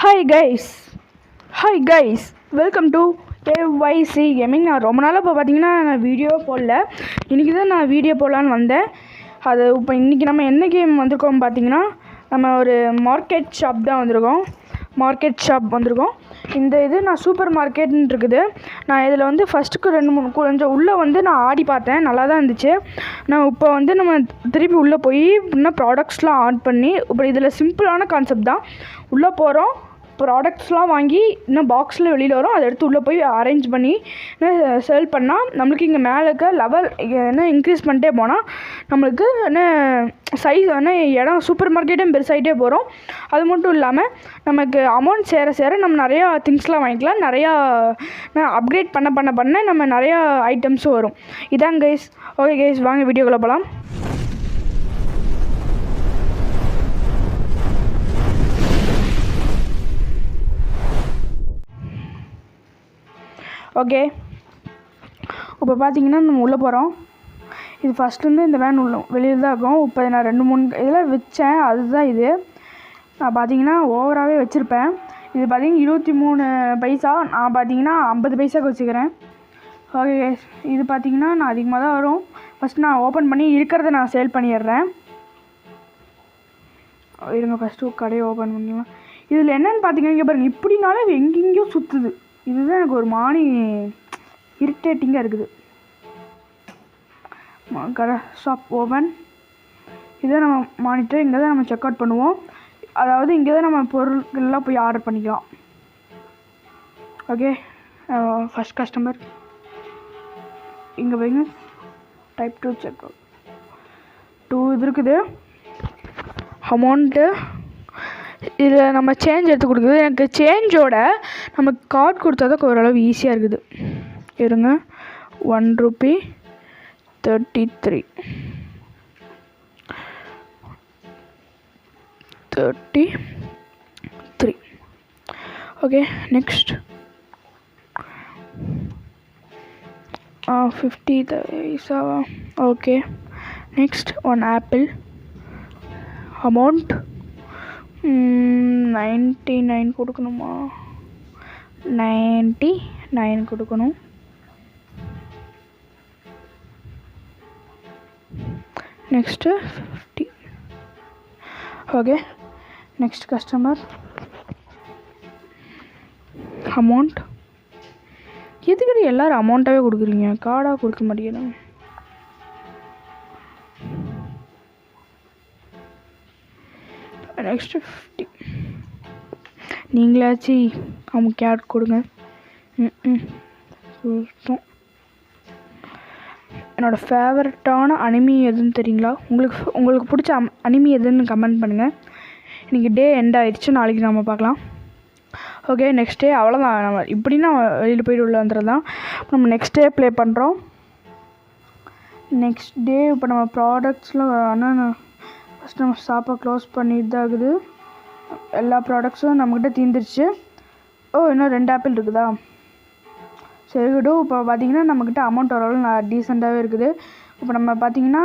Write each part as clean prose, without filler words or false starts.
Hi guys welcome to ஏஒய்சி gaming. நான் ரொம்ப நாளாக இப்போ பார்த்தீங்கன்னா நான் வீடியோ போடல. இன்றைக்கி தான் நான் வீடியோ போடலான்னு வந்தேன். அது இப்போ இன்றைக்கி நம்ம என்ன கேம் வந்திருக்கோம் பார்த்தீங்கன்னா, நம்ம ஒரு மார்க்கெட் ஷாப் வந்திருக்கோம். இந்த இது நான் சூப்பர் மார்க்கெட்னு இருக்குது. நான் இதில் வந்து ஃபஸ்ட்டுக்கு 2-3 கொஞ்சம் உள்ளே வந்து நான் ஆடி பார்த்தேன், நல்லா தான் இருந்துச்சு. நான் இப்போ வந்து நம்ம திருப்பி உள்ளே போய் இன்னும் ப்ராடக்ட்ஸ்லாம் ஆட் பண்ணி, இப்போ இதில் சிம்பிளான கான்செப்ட் தான். உள்ளே போகிறோம், ப்ராடக்ட்ஸ்லாம் வாங்கி இன்னும் பாக்ஸில் வெளியில் வரும், அதை எடுத்து உள்ளே போய் அரேஞ்ச் பண்ணி சேல் பண்ணால் நம்மளுக்கு இங்கே மேலே இருக்க லெவல் என்ன இன்க்ரீஸ் பண்ணிட்டே போனால் நம்மளுக்கு என்ன சைஸ் என்ன இடம் சூப்பர் மார்க்கெட்டும் பெருசாகிட்டே போகிறோம். அது மட்டும் இல்லாமல் நமக்கு அமௌண்ட் சேர நம்ம நிறையா திங்ஸ்லாம் வாங்கிக்கலாம். நிறையா அப்கிரேட் பண்ண நம்ம நிறையா ஐட்டம்ஸும் வரும். இதான் கைஸ். ஓகே கைஸ், வாங்க வீடியோக்குள்ளே போகலாம். ஓகே, இப்போ பார்த்தீங்கன்னா நம்ம உள்ளே போகிறோம். இது ஃபஸ்ட்டு இந்த வேன் உள்ள வெளியில் தான் இருக்கும். இப்போ நான் 2-3 இதில் வச்சேன், அதுதான் இது. நான் பார்த்தீங்கன்னா ஓவராகவே வச்சுருப்பேன். இது பார்த்தீங்கன்னா 23 பைசா, நான் பார்த்தீங்கன்னா 50 பைசாவுக்கு வச்சுக்கிறேன். ஓகே, இது பார்த்தீங்கன்னா நான் அதிகமாக தான் வரும். ஃபஸ்ட்டு நான் ஓப்பன் பண்ணி இருக்கிறத நான் சேல் பண்ணிடுறேன். இருங்க, ஃபஸ்ட்டு கடையை ஓப்பன் பண்ணிடலாம். இதில் என்னென்னு பார்த்தீங்கன்னா, இங்கே பாருங்கள், இப்படினாலே எங்கெங்கேயோ சுற்றுது. இதுதான் எனக்கு ஒரு மானி இரிட்டேட்டிங்காக இருக்குது. கடை ஷாப் ஓப்பன். இதை நம்ம மானிட்டர், இங்கே தான் நம்ம செக் அவுட் பண்ணுவோம். அதாவது இங்கே தான் நம்ம பொருட்கள்லாம் போய் ஆர்டர் பண்ணிக்கலாம். ஓகே, ஃபஸ்ட் கஸ்டமர் இங்கே வைங்க. டைப் 2 செக் அவுட் 2 இது இருக்குது. அமௌண்ட்டு இதில் நம்ம சேஞ்ச் எடுத்து கொடுக்குது. எனக்கு சேஞ்சோட நமக்கு கார்டு கொடுத்தா தான் ஓரளவு ஈஸியாக இருக்குது. இருங்க, ₹1.33 ஓகே. நெக்ஸ்ட் 50 பைசாவா? ஓகே. Next 1 apple. அமௌண்ட் 99 கொடுக்கணுமா? 99 கொடுக்கணும். Next 50. Okay, next customer. Amount எதுக்கடி எல்லோரும் அமௌண்ட்டாகவே கொடுக்குறீங்க, கார்டாக கொடுக்க மாட்டேங்கிறேன். நெக்ஸ்ட்டு 50. நீங்களாச்சு அவங்க கேட் கொடுங்க. என்னோடய ஃபேவரட்டான அனிமி எதுன்னு தெரியுங்களா? உங்களுக்கு பிடிச்ச அனிமி எதுன்னு கமெண்ட் பண்ணுங்கள். இன்றைக்கி டே எண்ட் ஆகிடுச்சு, நாளைக்கு நம்ம பார்க்கலாம். ஓகே, நெக்ஸ்ட் டே அவ்வளோதான். நம்ம இப்படின்னா வெளியில் போய்ட்டு உள்ள வந்துடுறது தான். நம்ம நெக்ஸ்ட் டே ப்ளே பண்ணுறோம். நெக்ஸ்ட் டே இப்போ நம்ம ப்ராடக்ட்ஸில் ஆனால் ஃபஸ்ட் நம்ம ஷாப்பை க்ளோஸ் பண்ணிட்டு தான் இருக்குது. எல்லா ப்ராடக்ட்ஸும் நம்மக்கிட்ட தீர்ந்துருச்சு. இன்னும் 2 ஆப்பிள் இருக்குதா? சரி விடு. இப்போ பார்த்திங்கன்னா நம்மக்கிட்ட அமௌண்ட் ஓரளவு டீசெண்டாகவே இருக்குது. இப்போ நம்ம பார்த்திங்கன்னா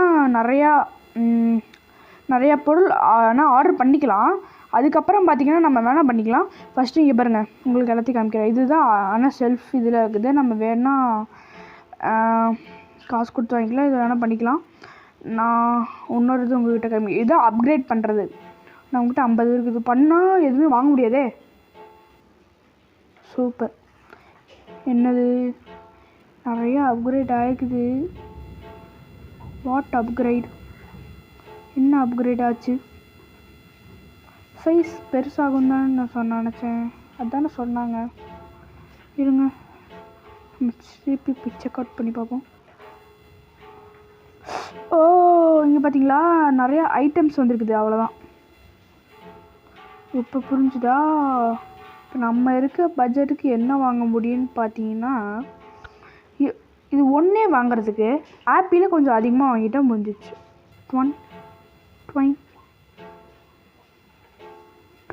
நிறையா பொருள் ஆனால் ஆர்டர் பண்ணிக்கலாம். அதுக்கப்புறம் பார்த்திங்கன்னா நம்ம வேணால் பண்ணிக்கலாம். ஃபஸ்ட்டு இங்கே பாருங்கள், உங்களுக்கு எல்லாத்தையும் காமிக்கிறேன். இதுதான் ஆனால் செல்ஃப் இதில் இருக்குது. நம்ம வேணால் காசு கொடுத்து வாங்கிக்கலாம், இது வேணால் பண்ணிக்கலாம். நான் இன்னொரு இது உங்கள்கிட்ட காமி, இதுதான் அப்கிரேட் பண்ணுறது. நம்மக்கிட்ட 50 இருக்குது. பண்ணால் எதுவுமே வாங்க முடியாதே. சூப்பர். என்னது, நிறையா அப்கிரேட் ஆகிருக்குது. What upgrade? என்ன அப்கிரேட் ஆச்சு? சைஸ் பெருசாகும் தான் நான் நினச்சேன். அதுதானே சொன்னாங்க. இருங்க, திருப்பி செக் அவுட் பண்ணி பார்ப்போம். இங்கே பார்த்தீங்களா, நிறையா ஐட்டம்ஸ் வந்துருக்குது. அவ்வளோதான். இப்போ புரிஞ்சுதா? இப்போ நம்ம இருக்க பட்ஜெட்டுக்கு என்ன வாங்க முடியும்னு பார்த்தீங்கன்னா, இது ஒன்றே வாங்கிறதுக்கு ஆப்பிள் கொஞ்சம் அதிகமாக வாங்கிட்டால் முடிஞ்சிச்சு.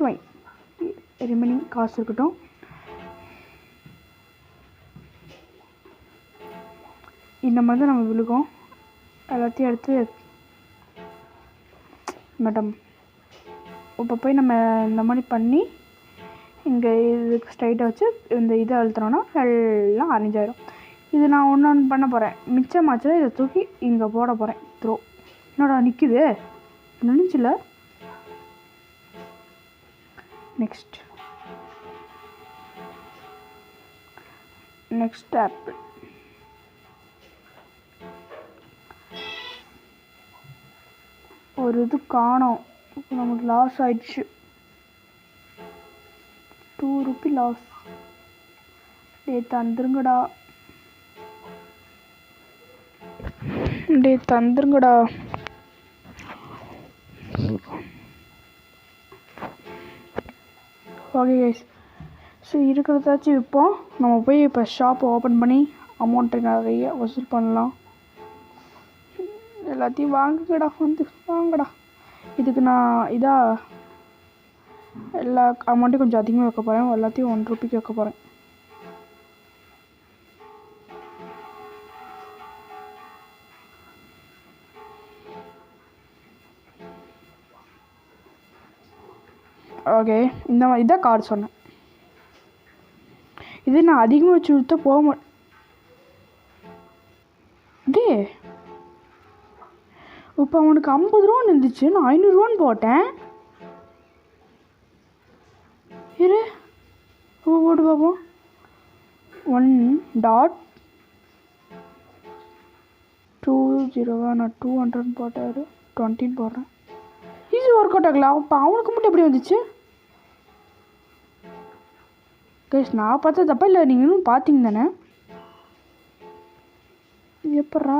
20 ரிமைனிங் காசு இருக்கட்டும். இந்த மாதிரி தான் நம்ம விழுகும். எல்லாத்தையும் எடுத்து மேடம் இப்போ போய் நம்ம இந்த மாதிரி பண்ணி இங்கே இதுக்கு ஸ்ட்ரைட்டாக வச்சு இந்த இதை அழுத்தினோன்னா எல்லாம் அரேஞ்ச் ஆகிடும். இது நான் ஒன்று பண்ண போகிறேன். மிச்சமாச்சு இதை தூக்கி இங்கே போட போகிறேன். த்ரோ என்னடா நிற்குது நினைச்சில்ல. Next apple. ஒரு இது காணோம், நமக்கு லாஸ் ஆயிடுச்சு. 2 ரூபி லாஸ். தந்துருங்கடா, தந்துருங்கடா. ஓகே கைஸ், ஸோ இருக்கிறதாச்சும் விற்போம். நம்ம போய் இப்போ ஷாப்பை ஓப்பன் பண்ணி அமௌண்ட்டு நிறைய வசூல் பண்ணலாம். எல்லாத்தையும் வாங்குங்கடா, வந்து வாங்கடா. இதுக்கு நான் எல்லா அமௌண்ட்டையும் கொஞ்சம் அதிகமாக வைக்க போகிறேன். எல்லாத்தையும் 1 ரூபிக்கு வைக்க போகிறேன். ஓகே, இந்த மாதிரி இதான் கார்டு சொன்னேன். இது நான் அதிகமாக வச்சு விற்ற போக மாட்டேன். இப்போ அவனுக்கு 50 ரூபான்னு இருந்துச்சு, நான் 500 ரூபான்னு போட்டேன். இரு போட்டு பார்ப்போம். 1.20 நான் 200 போட்டார், 20 போடுறேன். ஈஸி ஒர்க் அவுட் ஆகல. அப்போ அவனுக்கு மட்டும் எப்படி வந்துச்சு கைஸ்? நான் பார்த்தா தப்பா இல்லை, நீங்கள் இன்னும் பார்த்தீங்க தானே? எப்பட்றா?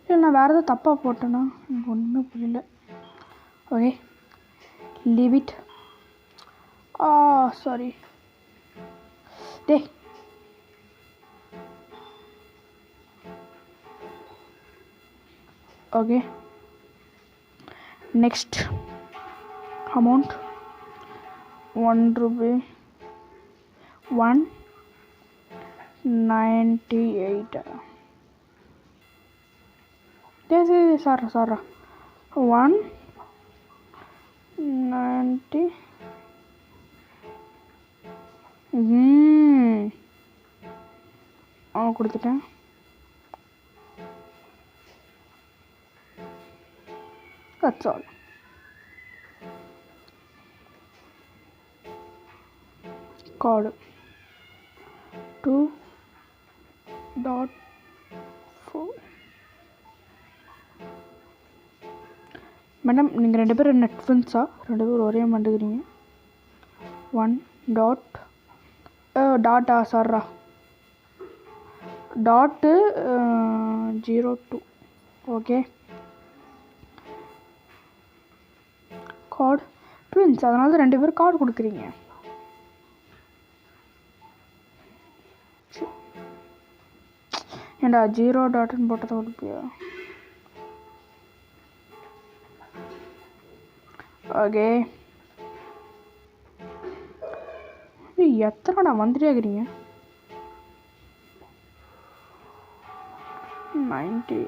இல்லை நான் வேறு ஏதாவது தப்பாக போட்டேன்னா? எனக்கு ஒன்றுமே புரியல. Okay, leave it. Sorry day. Okay, next amount 1 rupee 198. Yes, sorry 190. கொடுத்துட்டேன். That's all. Code 2.4. மேடம், நீங்கள் 2 பேரும் நெட்ஃப்ரெண்ட்ஸா? 2 பேரும் ஒரே மாட்டுக்கிறீங்க. 1.02. ஓகே, கார்டு ட்வின்ஸ், அதனால தான் 2 பேரும் கார்டு கொடுக்குறீங்க. ஏண்டா 0.ன்னு போட்டதை கொடுப்பியா? ஓகே, எத்தனைடா வந்துட்டே இருக்கிறீங்க? 90.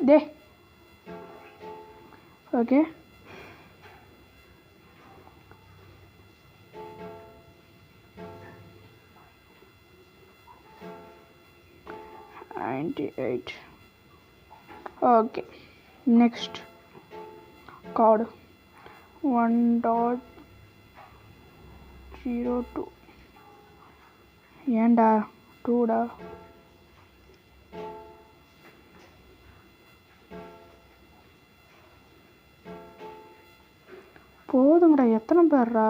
Day okay, $98. Okay, next card 1.02. ஏண்டா 2டா? போதுங்கடா, எத்தனை பேர்ரா?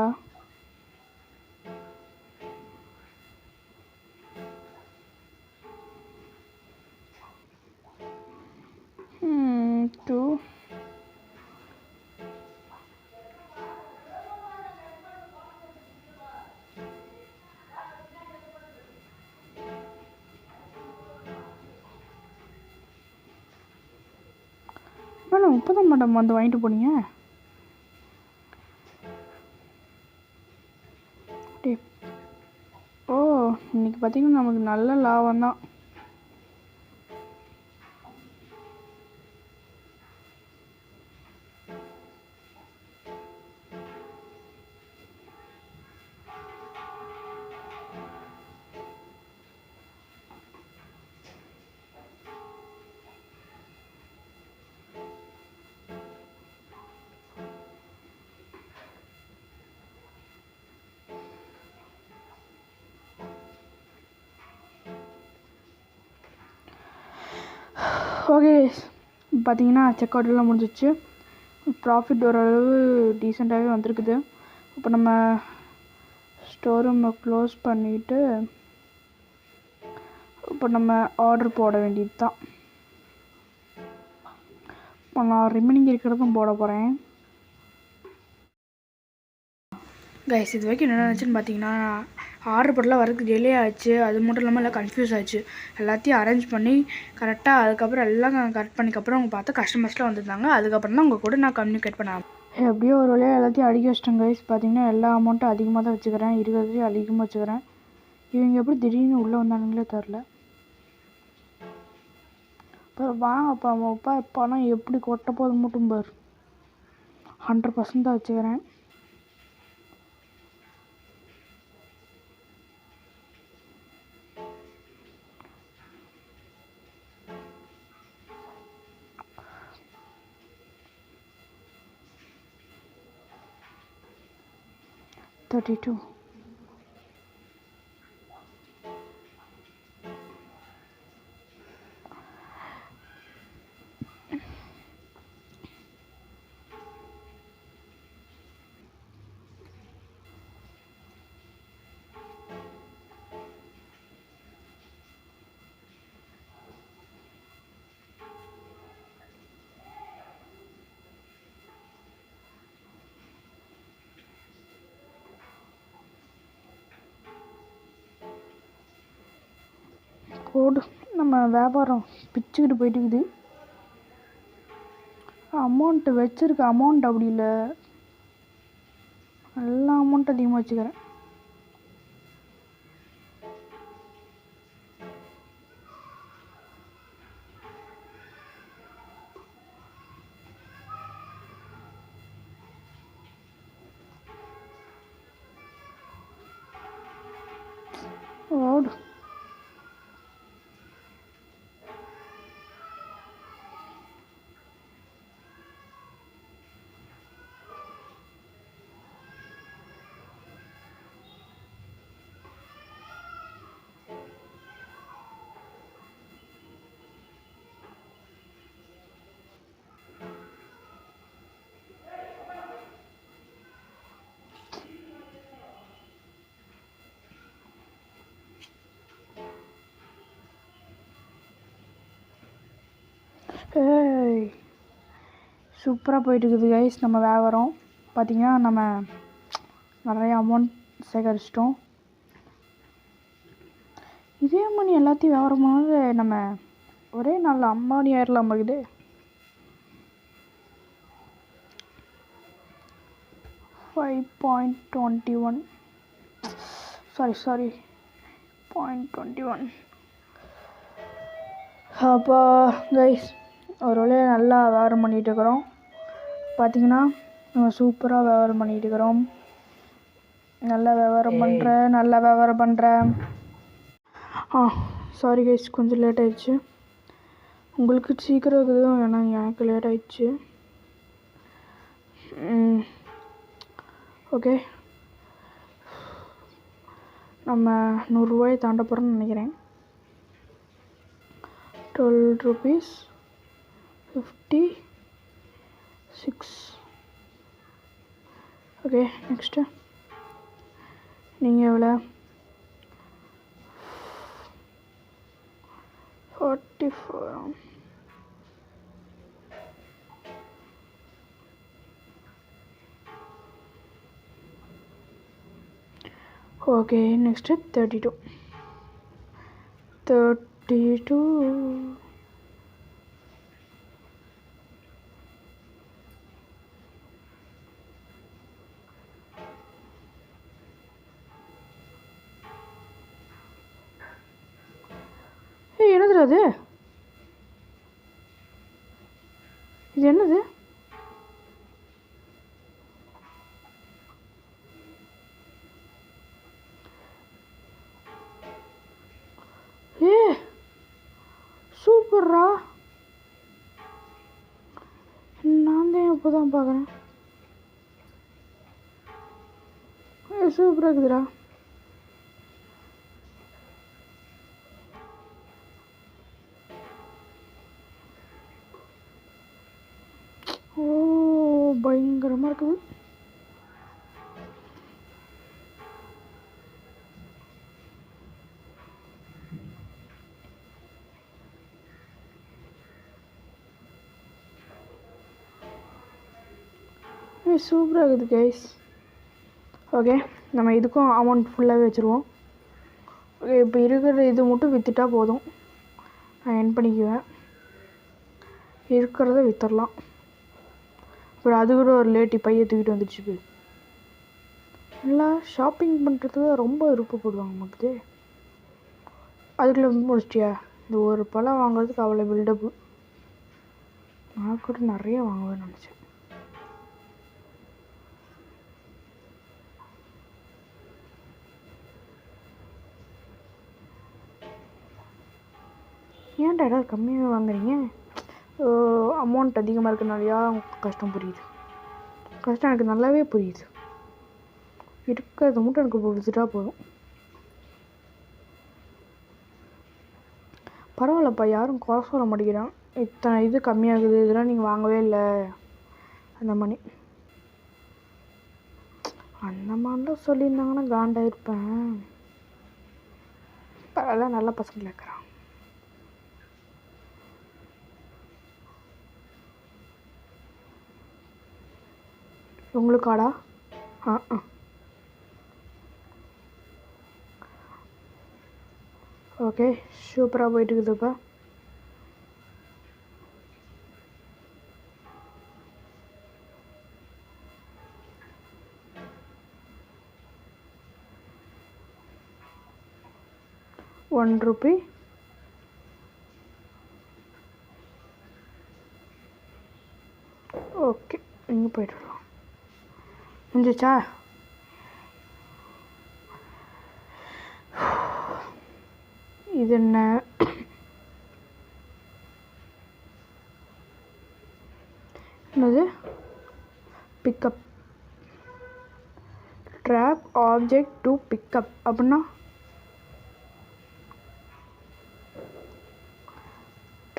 மேடம், இப்போதான் மேடம் வந்து வாங்கிட்டு போனீங்க. ஓ, இன்னைக்கு பார்த்தீங்கன்னா நமக்கு நல்ல லாபம் தான். ஓகே பார்த்தீங்கன்னா செக் அவுட்லாம் முடிஞ்சிச்சு. ப்ராஃபிட் ஓரளவு டீசெண்டாகவே வந்திருக்குது. இப்போ நம்ம ஸ்டோர் ரூமை க்ளோஸ் பண்ணிவிட்டு இப்போ நம்ம ஆர்டர் போட வேண்டியது தான். இப்போ நான் ரிமைனிங் இருக்கிறதும் போட போகிறேன். கைஸ் இது வரைக்கும் என்ன நினச்சுன்னு பார்த்தீங்கன்னா, ஆர்டர் போடலாம் வரதுக்கு டிலே ஆச்சு. அது மட்டும் இல்லாமல் எல்லாம் கன்ஃபியூஸ் ஆச்சு. எல்லாத்தையும் அரேஞ்ச் பண்ணி கரெக்டாக அதுக்கப்புறம் எல்லாம் கரெக்ட் பண்ணிக்கப்புறம் அவங்க பார்த்தா கஸ்டமர்ஸ்லாம் வந்துருந்தாங்க. அதுக்கப்புறம் தான் உங்கள் கூட நான் கம்யூனிகேட் பண்ணேன். எப்படியோ ஒரு வழியாக எல்லாத்தையும் அடிக்க வச்சிட்டேன் கைஸ். பார்த்தீங்கன்னா எல்லா அமௌண்ட்டும் அதிகமாக தான் வச்சுக்கிறேன், இருக்கிறதையும் அதிகமாக வச்சுக்கிறேன். இவங்க எப்படி திடீர்னு உள்ளே வந்தானுங்களே தெரில. வாங்கப்பா பணம் எப்படி கொட்ட போது மட்டும் பார். 100% தான் வச்சுக்கிறேன். $32. போடு, நம்ம வியாபாரம் பிச்சுக்கிட்டு போயிட்டுக்குது. அமௌண்ட்டு வச்சுருக்க அமௌண்ட் அப்படி இல்லை, எல்லா அமௌண்ட் அதிகமாக வச்சுக்கிறேன். ஓடு சூப்பராக போயிட்டுருக்குது கைஸ் நம்ம வியாபாரம். பார்த்திங்கன்னா நம்ம நிறைய அமௌண்ட் சேகரிச்சிட்டோம். இதே மணி எல்லாத்தையும் வியாபாரம் பண்ணாலே நம்ம ஒரே நாளில் அம்பானி ஆயிடலாம் இருக்குது. $5.21 சாரி 0.21. அப்போ கைஸ் ஒரு வழியாக நல்லா வியாபாரம் பண்ணிகிட்டு இருக்கிறோம். பார்த்திங்கன்னா நம்ம சூப்பராக வியாபாரம் பண்ணிகிட்டு இருக்கிறோம். நல்லா வியாபாரம் பண்ணுறேன். சாரி கைஸ் கொஞ்சம் லேட் ஆயிடுச்சு. உங்களுக்கு சீக்கிரம் இருக்குது, ஏன்னா எனக்கு லேட் ஆயிடுச்சு. ஓகே, நம்ம 100 ரூபாயை தாண்ட போகிறோம்னு நினைக்கிறேன். $12.56. ஓகே, நெக்ஸ்ட்டு நீங்கள் எவ்வளோ? 44. Okay, next 32. என்னது அது? இது என்னது? சூப்பர்ரா, நான் தான் இப்போ தான் பார்க்குறேன். சூப்பராக இருக்குதுடா. பயங்கரமாக இருக்குது. சூப்பராக இருக்குது கைஸ். ஓகே, நம்ம இதுக்கும் அமௌண்ட் ஃபுல்லாகவே வச்சுருவோம். ஓகே, இப்போ இருக்கிற இது மட்டும் விற்றுட்டா போதும், நான் என் பண்ணிக்குவேன். இருக்கிறத விற்றுடலாம். அப்புறம் அது கூட ஒரு லேட்டி பையை தூக்கிட்டு வந்துடுச்சு. எல்லாம் ஷாப்பிங் பண்ணுறதுக்கு ரொம்ப விருப்பப்படுவாங்க நமக்கு. அதுக்குள்ளே முடிச்சிட்டியா? இந்த ஒரு பழம் வாங்குறதுக்கு அவ்வளோ பில்டப்பு. நான் கூட நிறைய வாங்குவேன்னு நினச்சேன். ஏன்டா ஏதாவது கம்மியாக வாங்குறீங்க? அமௌண்ட் அதிகமாக இருக்கிறனாலையா? கஷ்டம் புரியுது. கஷ்டம் எனக்கு நல்லாவே புரியுது. இருக்கிறது மட்டும் எனக்கு விட்டுட்டா போதும். பரவாயில்லப்பா, யாரும் குறை சொல்ல மாட்டேங்கிறான். இத்தனை இது கம்மியாகுது, இதெல்லாம் நீங்கள் வாங்கவே இல்லை அந்த மாதிரிலாம் சொல்லியிருந்தாங்கன்னா காண்டாயிருப்பேன். அதெல்லாம் நல்ல பசங்களை இருக்கிறான். உங்களுக்காடா? ஓகே, சூப்பராக போயிட்டு இருக்குதுப்பா. ₹1. ஓகே, இங்கே போய்ட்டு வரலாம். முடிஞ்சிச்சா? இது என்ன? என்னது? Pickup drop object to pickup அப்படின்னா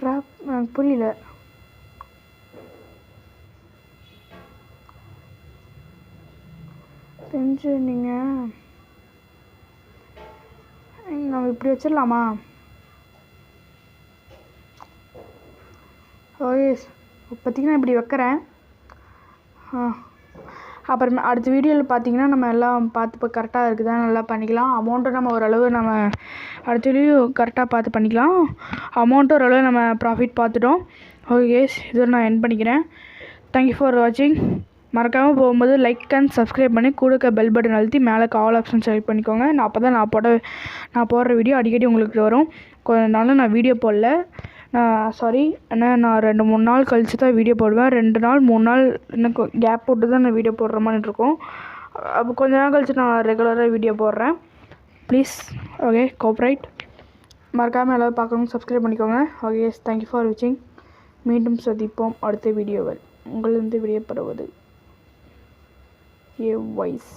ட்ராப் எனக்கு புரியல. தெரிஞ்சு நீங்கள் நம்ம இப்படி வச்சிடலாமா? ஓகே, இப்போதைக்கு நான் இப்படி வைக்கிறேன். அப்புறமே அடுத்த வீடியோவில் பார்த்தீங்கன்னா நம்ம எல்லாம் பார்த்து இப்போ கரெக்டாக இருக்குதா நல்லா பண்ணிக்கலாம். அமௌண்ட்டும் நம்ம ஓரளவு நம்ம அடுத்த வீடியோ கரெக்டாக பார்த்து பண்ணிக்கலாம். அமௌண்ட்டும் ஓரளவு நம்ம ப்ராஃபிட் பார்த்துட்டோம். ஓகே, இதை நான் என் பண்ணிக்கிறேன். தேங்க்யூ ஃபார் வாட்சிங். மறக்காமல் போகும்போது லைக் அண்ட் சப்ஸ்கிரைப் பண்ணி கூட பெல் பட்டன் அழுத்தி மேலே ஆல் ஆப்ஷன் செலக்ட் பண்ணிக்கோங்க. நான் அப்போ தான் நான் போடுற வீடியோ அடிக்கடி உங்களுக்கு வரும். கொஞ்ச நாள் நான் வீடியோ போடல, சாரி. ஏன்னா நான் 2-3 நாள் கழித்து தான் வீடியோ போடுவேன். 2 நாள் 3 நாள் எனக்கு கேப் போட்டு தான் நான் வீடியோ போடுற மாதிரி இருக்கும். அப்போ கொஞ்ச நாள் கழித்து நான் ரெகுலராக வீடியோ போடுறேன். Please okay, cooperate. மறக்காமல் எல்லோரும் பார்க்கணும், சப்ஸ்கிரைப் பண்ணிக்கோங்க. ஓகே, தேங்க்யூ ஃபார் வாட்சிங். மீண்டும் சந்திப்போம் அடுத்த வீடியோவில். உங்களிருந்து விடைபெறுவது AYC.